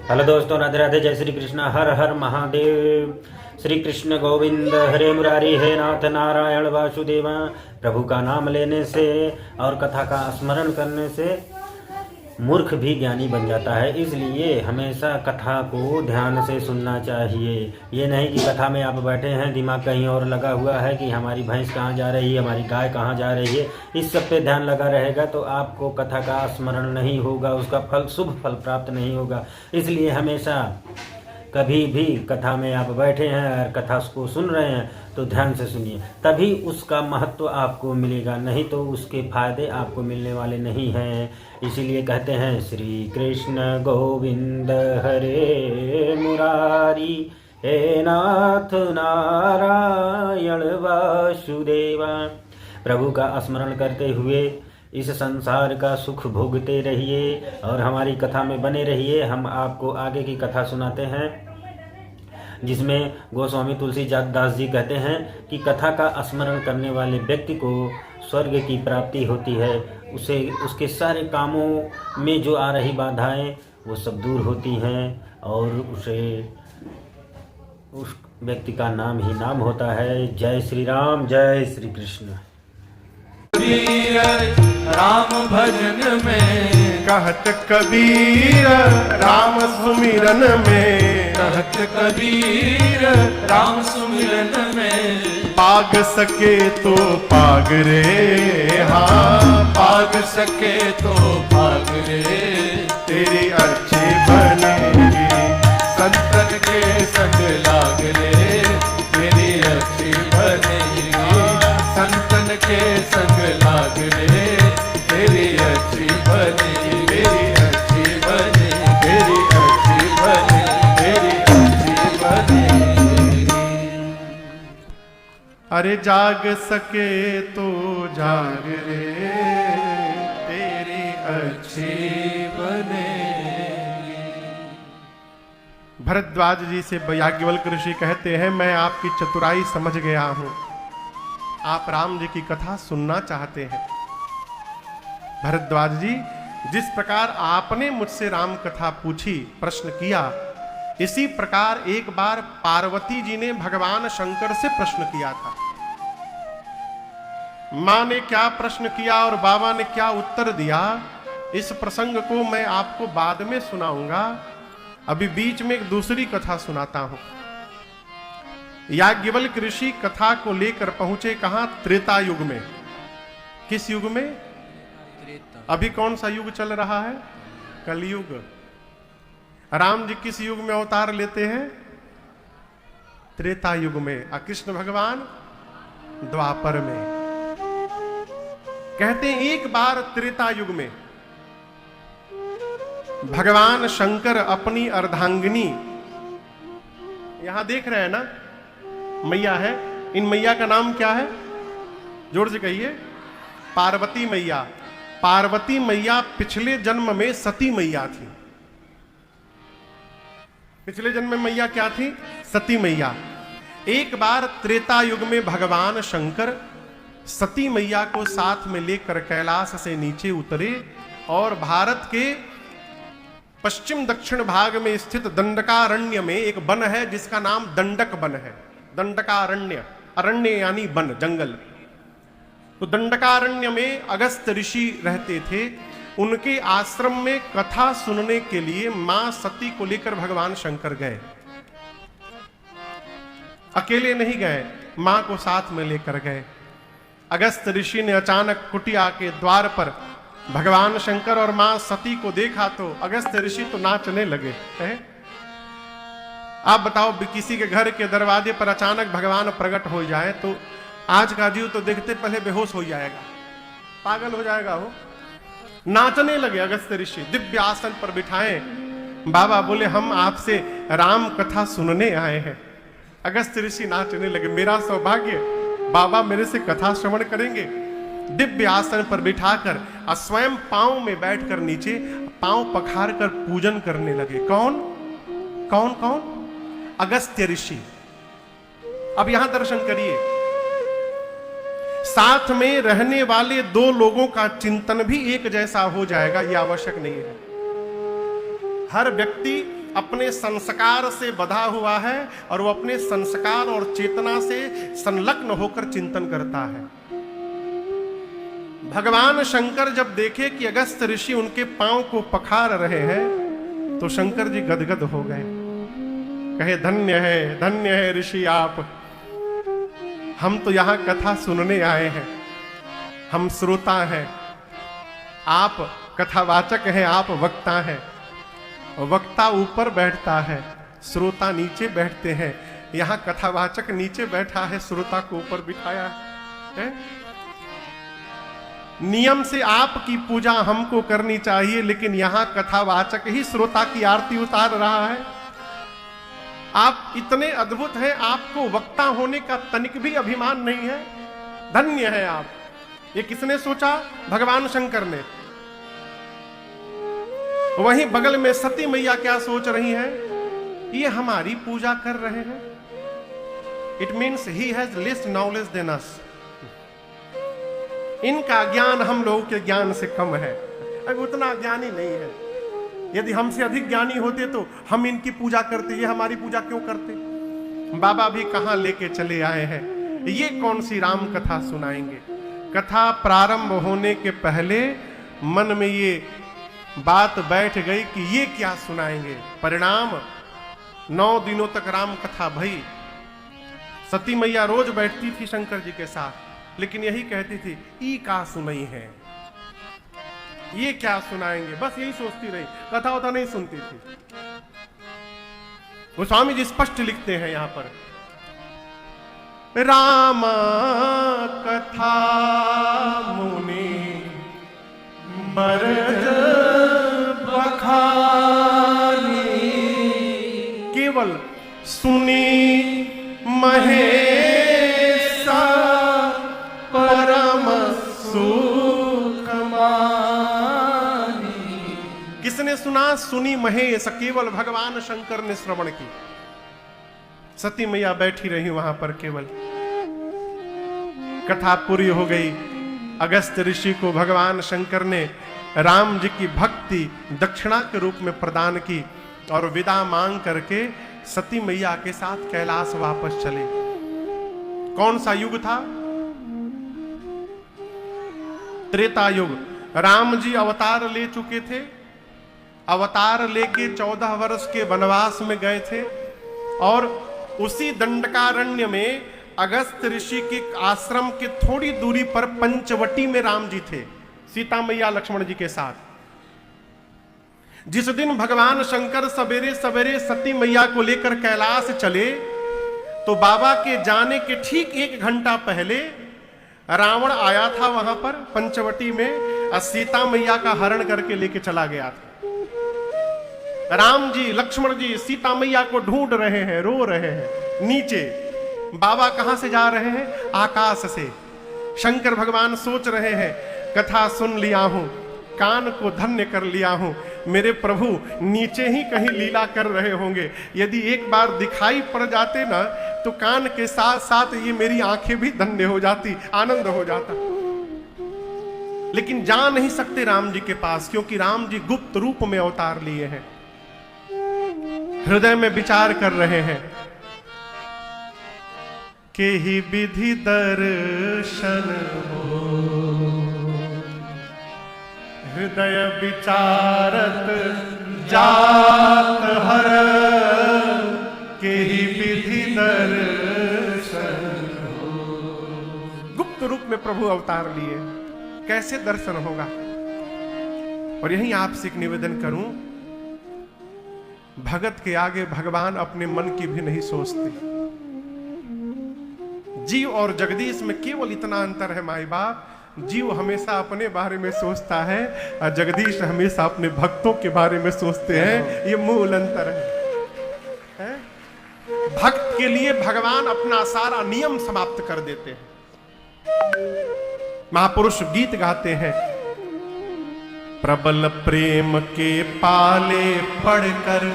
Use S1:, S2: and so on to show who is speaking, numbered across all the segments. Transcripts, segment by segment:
S1: Hello दोस्तों, राधे राधे, जय श्री कृष्ण, हर हर महादेव। श्री कृष्ण गोविंद हरे मुरारी, हे नाथ नारायण वासुदेव। प्रभु का नाम लेने से और कथा का स्मरण करने से मूर्ख भी ज्ञानी बन जाता है। इसलिए हमेशा कथा को ध्यान से सुनना चाहिए। ये नहीं कि कथा में आप बैठे हैं, दिमाग कहीं और लगा हुआ है कि हमारी भैंस कहाँ जा रही है, हमारी गाय कहाँ जा रही है। इस सब पे ध्यान लगा रहेगा तो आपको कथा का स्मरण नहीं होगा, उसका फल शुभ फल प्राप्त नहीं होगा। इसलिए हमेशा कभी भी कथा में आप बैठे हैं और कथा को सुन रहे हैं तो ध्यान से सुनिए, तभी उसका महत्व आपको मिलेगा, नहीं तो उसके फायदे आपको मिलने वाले नहीं हैं। इसीलिए कहते हैं श्री कृष्ण गोविंद हरे मुरारी, हे नाथ नारायण वासुदेवा। प्रभु का स्मरण करते हुए इस संसार का सुख भोगते रहिए और हमारी कथा में बने रहिए। हम आपको आगे की कथा सुनाते हैं जिसमें गोस्वामी तुलसीदास जी कहते हैं कि कथा का स्मरण करने वाले व्यक्ति को स्वर्ग की प्राप्ति होती है। उसे उसके सारे कामों में जो आ रही बाधाएं वो सब दूर होती हैं और उसे उस व्यक्ति का नाम ही नाम होता है। जय श्री राम, जय श्री कृष्ण।
S2: राम भजन में
S3: कहत कबीर राम सुमिरन में,
S2: कहत कबीर राम सुमिरन में,
S3: पाग सके तो पाग रे, हाँ
S2: पाग सके तो पाग रे,
S3: तेरी अच्छी बनेगी
S2: संतन के संग लाग रे, तेरी अच्छी बनेगी संतन के संग लाग रे, तेरी अच्छी बनेगी, तेरी अच्छी बनेगी, तेरी अच्छी बनेगी, तेरी अच्छी बनेगी।
S3: अरे जाग सके तो जाग रे, तेरी अच्छी
S2: बनेगी।
S3: भरद्वाज जी से याज्ञवल्क ऋषि कहते हैं, मैं आपकी चतुराई समझ गया हूं, आप राम जी की कथा सुनना चाहते हैं। भरद्वाज जी, जिस प्रकार आपने मुझसे राम कथा पूछी, प्रश्न किया, इसी प्रकार एक बार पार्वती जी ने भगवान शंकर से प्रश्न किया था। मां ने क्या प्रश्न किया और बाबा ने क्या उत्तर दिया, इस प्रसंग को मैं आपको बाद में सुनाऊंगा। अभी बीच में एक दूसरी कथा सुनाता हूं। याज्ञवल्क ऋषि कथा को लेकर पहुंचे कहां? त्रेता युग में। किस युग में? अभी कौन सा युग चल रहा है? कलयुग। राम जी किस युग में अवतार लेते हैं? त्रेता युग में। और कृष्ण भगवान द्वापर में। कहते हैं एक बार त्रेता युग में भगवान शंकर अपनी अर्धांगिनी, यहां देख रहे हैं ना, मैया है, इन मैया का नाम क्या है? जोर से कहिए। पार्वती मैया। पार्वती मैया पिछले जन्म में सती मैया थी। पिछले जन्म में मैया क्या थी? सती मैया। एक बार त्रेता युग में भगवान शंकर सती मैया को साथ में लेकर कैलाश से नीचे उतरे और भारत के पश्चिम दक्षिण भाग में स्थित दंडकारण्य में एक वन है जिसका नाम दंडक वन है। दंडकारण्य, अरण्य यानी वन, जंगल। तो दंडकारण्य में अगस्त्य ऋषि रहते थे। उनके आश्रम में कथा सुनने के लिए मां सती को लेकर भगवान शंकर गए। अकेले नहीं गए, मां को साथ में लेकर गए। अगस्त्य ऋषि ने अचानक कुटिया के द्वार पर भगवान शंकर और मां सती को देखा तो अगस्त्य ऋषि तो नाचने लगे हैं। आप बताओ, किसी के घर के दरवाजे पर अचानक भगवान प्रकट हो जाए तो आज का जीव तो देखते पहले बेहोश हो जाएगा, पागल हो जाएगा। वो नाचने लगे अगस्त्य ऋषि, दिव्य आसन पर बिठाए। बाबा बोले, हम आपसे राम कथा सुनने आए हैं। अगस्त्य ऋषि नाचने लगे, मेरा सौभाग्य, बाबा मेरे से कथा श्रवण करेंगे। दिव्य आसन पर बिठाकर स्वयं पांव में बैठकर नीचे पांव पखार कर पूजन करने लगे। कौन कौन कौन? अगस्त्य ऋषि। अब यहां दर्शन करिए, साथ में रहने वाले दो लोगों का चिंतन भी एक जैसा हो जाएगा, यह आवश्यक नहीं है। हर व्यक्ति अपने संस्कार से बंधा हुआ है और वो अपने संस्कार और चेतना से संलग्न होकर चिंतन करता है। भगवान शंकर जब देखे कि अगस्त ऋषि उनके पांव को पखार रहे हैं तो शंकर जी गदगद हो गए, कहे धन्य है ऋषि आप, हम तो यहां कथा सुनने आए हैं, हम श्रोता हैं, आप कथावाचक हैं, आप वक्ता हैं। वक्ता ऊपर बैठता है, श्रोता नीचे बैठते हैं, यहां कथावाचक नीचे बैठा है, श्रोता को ऊपर बिठाया है। नियम से आपकी पूजा हमको करनी चाहिए, लेकिन यहां कथावाचक ही श्रोता की आरती उतार रहा है। आप इतने अद्भुत हैं, आपको वक्ता होने का तनिक भी अभिमान नहीं है, धन्य है आप। ये किसने सोचा? भगवान शंकर ने। वहीं बगल में सती मैया क्या सोच रही हैं? ये हमारी पूजा कर रहे हैं। It means he has less knowledge than us. इनका ज्ञान हम लोगों के ज्ञान से कम है, अब उतना ज्ञानी नहीं है। यदि हमसे अधिक ज्ञानी होते तो हम इनकी पूजा करते, ये हमारी पूजा क्यों करते? बाबा भी कहां लेके चले आए हैं। ये कौन सी राम कथा सुनाएंगे? कथा प्रारंभ होने के पहले मन में ये बात बैठ गई कि ये क्या सुनाएंगे। परिणाम 9 दिनों तक राम कथा भई। सती मैया रोज बैठती थी शंकर जी के साथ, लेकिन यही कहती थी ई का सुनई है, ये क्या सुनाएंगे, बस यही सोचती रही, कथा वथा नहीं सुनती थी। वो स्वामी जी स्पष्ट लिखते हैं यहां पर, राम कथा मुनि बरद बखानी, केवल सुनी महेशा परम सुख मानी। किसने सुना? सुनी महेश, केवल भगवान शंकर ने श्रवण की। सती मैया बैठी रही वहां पर, केवल कथा पूरी हो गई। अगस्त ऋषि को भगवान शंकर ने राम जी की भक्ति दक्षिणा के रूप में प्रदान की और विदा मांग करके सती मैया के साथ कैलाश वापस चले। कौन सा युग था? त्रेता युग। राम जी अवतार ले चुके थे, अवतार लेके 14 वर्ष के वनवास में गए थे और उसी दंडकारण्य में अगस्त ऋषि के आश्रम के थोड़ी दूरी पर पंचवटी में राम जी थे, सीता मैया लक्ष्मण जी के साथ। जिस दिन भगवान शंकर सवेरे सवेरे सती मैया को लेकर कैलाश चले तो बाबा के जाने के ठीक 1 घंटा पहले रावण आया था वहां पर पंचवटी में और सीता मैया का हरण करके लेके चला गया था। राम जी लक्ष्मण जी सीता मैया को ढूंढ रहे हैं, रो रहे हैं नीचे। बाबा कहां से जा रहे हैं? आकाश से। शंकर भगवान सोच रहे हैं, कथा सुन लिया हूं, कान को धन्य कर लिया हूं, मेरे प्रभु नीचे ही कहीं लीला कर रहे होंगे। यदि एक बार दिखाई पड़ जाते ना तो कान के साथ साथ ये मेरी आंखें भी धन्य हो जाती, आनंद हो जाता। लेकिन जा नहीं सकते राम जी के पास, क्योंकि राम जी गुप्त रूप में अवतार लिए हैं। हृदय में विचार कर रहे हैं के ही विधि दर्शन हो, हृदय विचारत जात हर, के ही विधि दर्शन हो। गुप्त रूप में प्रभु अवतार लिए, कैसे दर्शन होगा? और यही आपसे एक निवेदन करूं, भगत के आगे भगवान अपने मन की भी नहीं सोचते। जीव और जगदीश में केवल इतना अंतर है माई बाप, जीव हमेशा अपने बारे में सोचता है और जगदीश हमेशा अपने भक्तों के बारे में सोचते हैं। ये मूल अंतर है। भक्त के लिए भगवान अपना सारा नियम समाप्त कर देते हैं। महापुरुष गीत गाते हैं, प्रबल प्रेम के पाले पढ़कर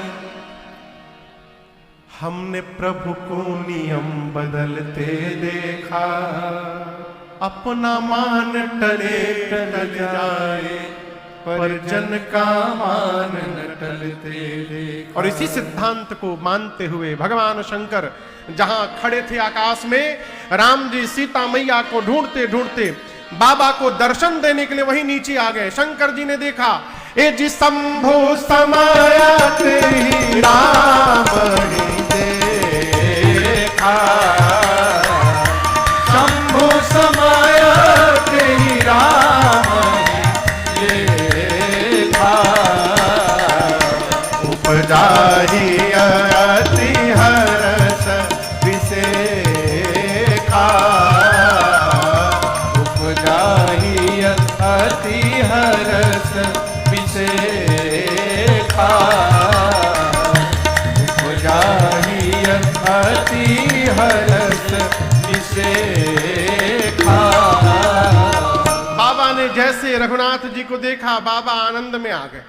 S3: हमने प्रभु को नियम बदलते देखा, अपना मान टले टल जाए
S2: परिजन का मान न टलते देखा।
S3: और इसी सिद्धांत को मानते हुए भगवान शंकर जहां खड़े थे आकाश में, राम जी सीता मैया को ढूंढते ढूंढते बाबा को दर्शन देने के लिए वहीं नीचे आ गए। शंकर जी ने देखा, ए जी शंभु समायत ही राम ही देखा,
S2: शंभु समायत ही राम ही देखा।
S3: उपजा ही अति हर्ष विशेखा,
S2: उपजा ही अति हर्ष विशेखा, उपजा ही अति हर्ष विशेखा।
S3: बाबा ने जैसे रघुनाथ जी को देखा, बाबा आनंद में आ गए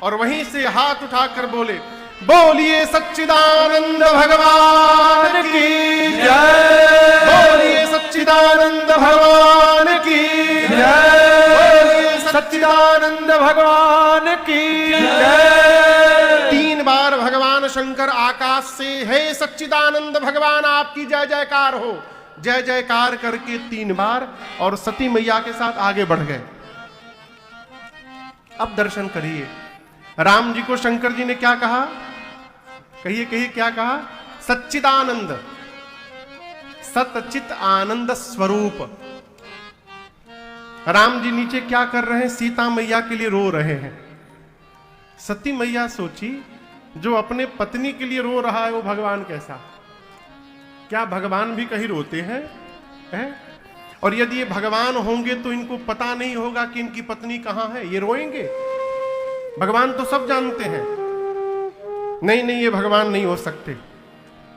S3: और वहीं से हाथ उठाकर बोले, बोलिए सच्चिदानंद भगवान की
S2: जय,
S3: बोलिए सच्चिदानंद भगवान की
S2: जय,
S3: बोलिए सच्चिदानंद भगवान की
S2: जय।
S3: 3 बार भगवान शंकर आकाश से, हे सच्चिदानंद भगवान आपकी जय जयकार हो, जय जयकार करके 3 बार और सती मैया के साथ आगे बढ़ गए। अब दर्शन करिए, राम जी को शंकर जी ने क्या कहा, कहिए कहिए क्या कहा, सच्चिदानंद, सतचित आनंद स्वरूप। राम जी नीचे क्या कर रहे हैं, सीता मैया के लिए रो रहे हैं। सती मैया सोची, जो अपने पत्नी के लिए रो रहा है वो भगवान कैसा, क्या भगवान भी कहीं रोते हैं, है? और यदि ये भगवान होंगे तो इनको पता नहीं होगा कि इनकी पत्नी कहां है, ये रोएंगे? भगवान तो सब जानते हैं। नहीं नहीं, ये भगवान नहीं हो सकते।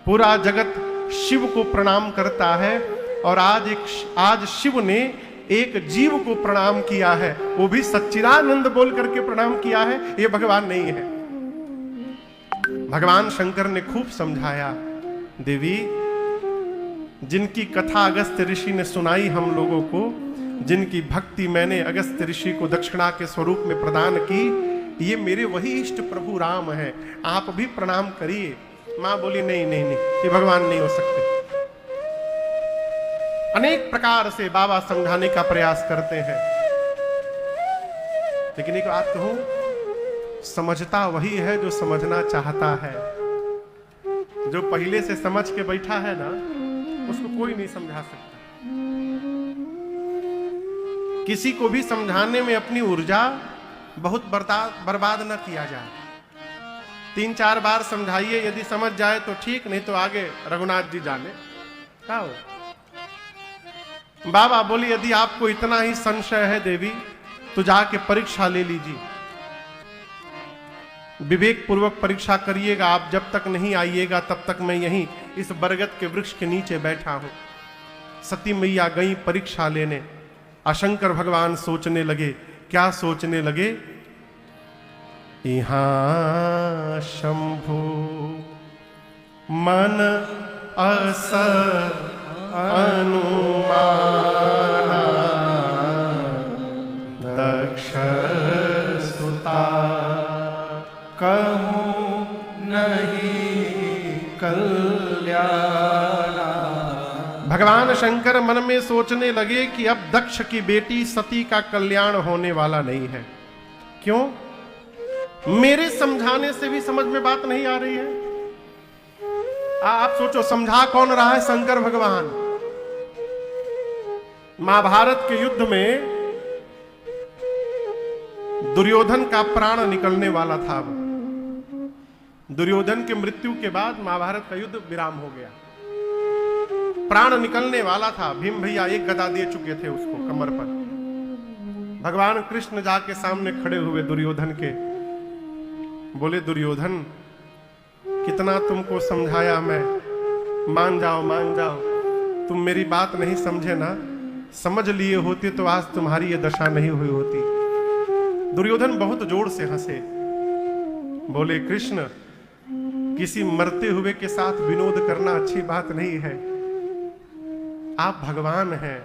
S3: पूरा जगत शिव को प्रणाम करता है और आज शिव ने एक जीव को प्रणाम किया है, वो भी सच्चिदानंद बोल करके प्रणाम किया है, ये भगवान नहीं है। भगवान शंकर ने खूब समझाया, देवी जिनकी कथा अगस्त्य ऋषि ने सुनाई हम लोगों को, जिनकी भक्ति मैंने अगस्त्य ऋषि को दक्षिणा के स्वरूप में प्रदान की, ये मेरे वही इष्ट प्रभु राम है, आप भी प्रणाम करिए। मां बोली, नहीं नहीं नहीं, ये भगवान नहीं हो सकते। अनेक प्रकार से बाबा समझाने का प्रयास करते हैं, लेकिन एक बात कहूं, समझता वही है जो समझना चाहता है। जो पहले से समझ के बैठा है ना, उसको कोई नहीं समझा सकता। किसी को भी समझाने में अपनी ऊर्जा बहुत बर्बाद न किया जाए। 3-4 बार समझाइए, यदि समझ जाए तो ठीक, नहीं तो आगे रघुनाथ जी जाने। क्या हो? बाबा बोली, यदि आपको इतना ही संशय है देवी, तो जाके परीक्षा ले लीजिए, विवेक पूर्वक परीक्षा करिएगा। आप जब तक नहीं आइएगा तब तक मैं यहीं इस बरगद के वृक्ष के नीचे बैठा हूं। सती मैया गई परीक्षा लेने। शंकर भगवान सोचने लगे, क्या सोचने लगे, यहाँ शंभु मन अस अनुमाना, दक्ष सुता
S2: कहूं नहीं कल्याणा।
S3: भगवान शंकर मन में सोचने लगे कि अब दक्ष की बेटी सती का कल्याण होने वाला नहीं है। क्यों? मेरे समझाने से भी समझ में बात नहीं आ रही है। आप सोचो, समझा कौन रहा है? शंकर भगवान। महाभारत के युद्ध में दुर्योधन का प्राण निकलने वाला था। दुर्योधन के मृत्यु के बाद महाभारत का युद्ध विराम हो गया। प्राण निकलने वाला था। भीम भैया एक गदा दे चुके थे उसको कमर पर। भगवान कृष्ण जाके सामने खड़े हुए दुर्योधन के, बोले, दुर्योधन कितना तुमको समझाया मैं, मान जाओ मान जाओ, तुम मेरी बात नहीं समझे ना, समझ लिए होते तो आज तुम्हारी ये दशा नहीं हुई होती। दुर्योधन बहुत जोर से हंसे, बोले, कृष्ण किसी मरते हुए के साथ विनोद करना अच्छी बात नहीं है। आप भगवान हैं,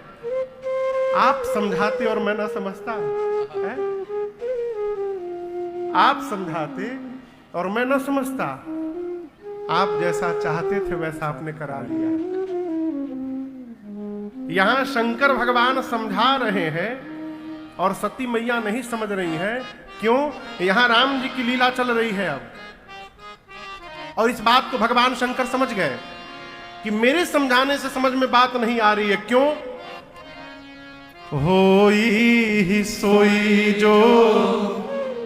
S3: आप समझाते और मैं ना समझता है? आप समझाते और मैं न समझता। आप जैसा चाहते थे वैसा आपने करा दिया। यहां शंकर भगवान समझा रहे हैं और सती मैया नहीं समझ रही हैं। क्यों? यहां राम जी की लीला चल रही है अब, और इस बात को भगवान शंकर समझ गए कि मेरे समझाने से समझ में बात नहीं आ रही है। क्यों? होई सोई जो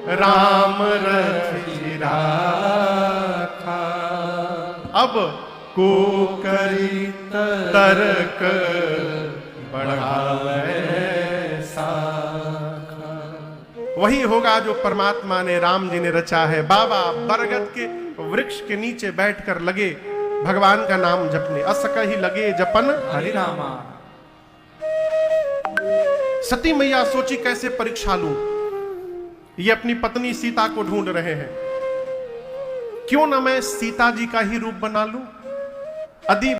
S3: राम रचि राखा, अब को करी तर्क बढ़ावे साखा। वही होगा जो परमात्मा ने, राम जी ने रचा है। बाबा बरगद के वृक्ष के नीचे बैठकर लगे भगवान का नाम जपने। असक ही लगे जपन
S2: हरि रामा।
S3: सती मैया सोची कैसे परीक्षा लूं। ये अपनी पत्नी सीता को ढूंढ रहे हैं। क्यों ना मैं सीता जी का ही रूप बना लूं। यदि